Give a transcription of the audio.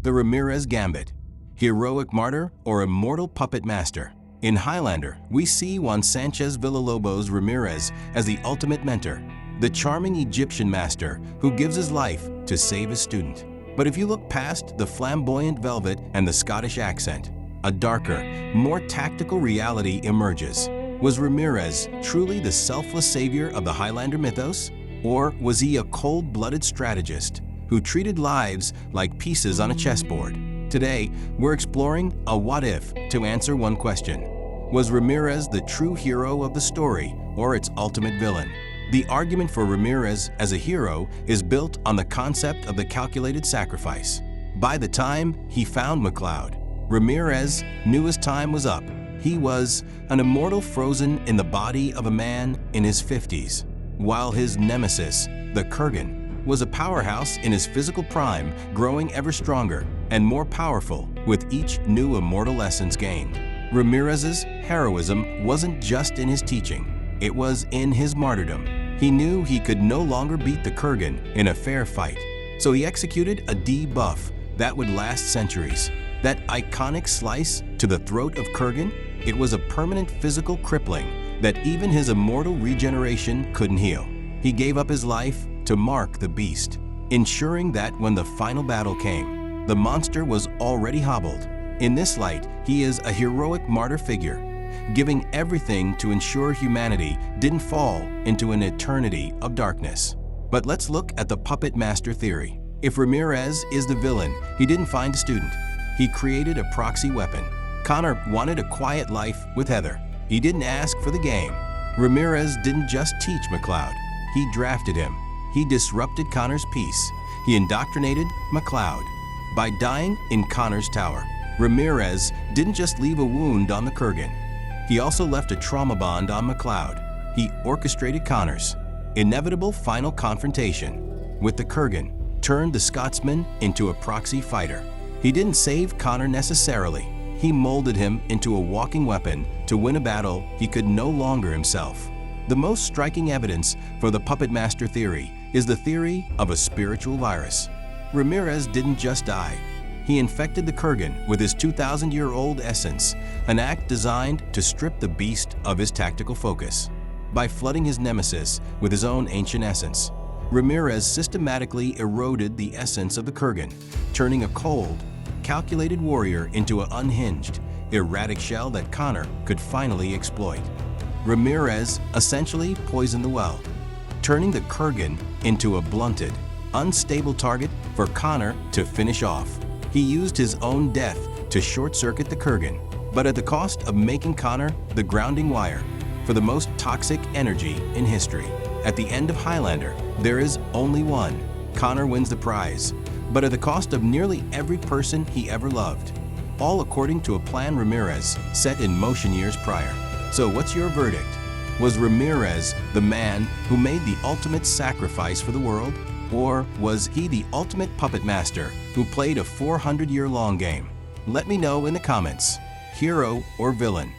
The Ramirez Gambit. Heroic martyr or immortal puppet master? In Highlander, we see Juan Sanchez Villalobos Ramirez as the ultimate mentor, the charming Egyptian master who gives his life to save his student. But if you look past the flamboyant velvet and the Scottish accent, a darker, more tactical reality emerges. Was Ramirez truly the selfless savior of the Highlander mythos? Or was he a cold-blooded strategist who treated lives like pieces on a chessboard? Today, we're exploring a what-if to answer one question. Was Ramirez the true hero of the story or its ultimate villain? The argument for Ramirez as a hero is built on the concept of the calculated sacrifice. By the time he found MacLeod, Ramirez knew his time was up. He was an immortal frozen in the body of a man in his 50s, while his nemesis, the Kurgan, was a powerhouse in his physical prime, growing ever stronger and more powerful with each new immortal essence gained. Ramirez's heroism wasn't just in his teaching, it was in his martyrdom. He knew he could no longer beat the Kurgan in a fair fight, so he executed a debuff that would last centuries. That iconic slice to the throat of Kurgan, it was a permanent physical crippling that even his immortal regeneration couldn't heal. He gave up his life to mark the beast, ensuring that when the final battle came, the monster was already hobbled. In this light, he is a heroic martyr figure, giving everything to ensure humanity didn't fall into an eternity of darkness. But let's look at the puppet master theory. If Ramirez is the villain, he didn't find a student. He created a proxy weapon. Connor wanted a quiet life with Heather. He didn't ask for the game. Ramirez didn't just teach MacLeod. He drafted him. He disrupted Connor's peace. He indoctrinated MacLeod. By dying in Connor's tower, Ramirez didn't just leave a wound on the Kurgan. He also left a trauma bond on MacLeod. He orchestrated Connor's inevitable final confrontation with the Kurgan, turned the Scotsman into a proxy fighter. He didn't save Connor necessarily. He molded him into a walking weapon to win a battle he could no longer himself. The most striking evidence for the puppet master theory is the theory of a spiritual virus. Ramirez didn't just die. He infected the Kurgan with his 2,000-year-old essence, an act designed to strip the beast of his tactical focus. By flooding his nemesis with his own ancient essence, Ramirez systematically eroded the essence of the Kurgan, turning a cold, calculated warrior into an unhinged, erratic shell that Connor could finally exploit. Ramirez essentially poisoned the well, turning the Kurgan into a blunted, unstable target for Connor to finish off. He used his own death to short-circuit the Kurgan, but at the cost of making Connor the grounding wire for the most toxic energy in history. At the end of Highlander, there is only one. Connor wins the prize, but at the cost of nearly every person he ever loved. All according to a plan Ramirez set in motion years prior. So what's your verdict? Was Ramirez the man who made the ultimate sacrifice for the world? Or was he the ultimate puppet master who played a 400-year-long game? Let me know in the comments. Hero or villain?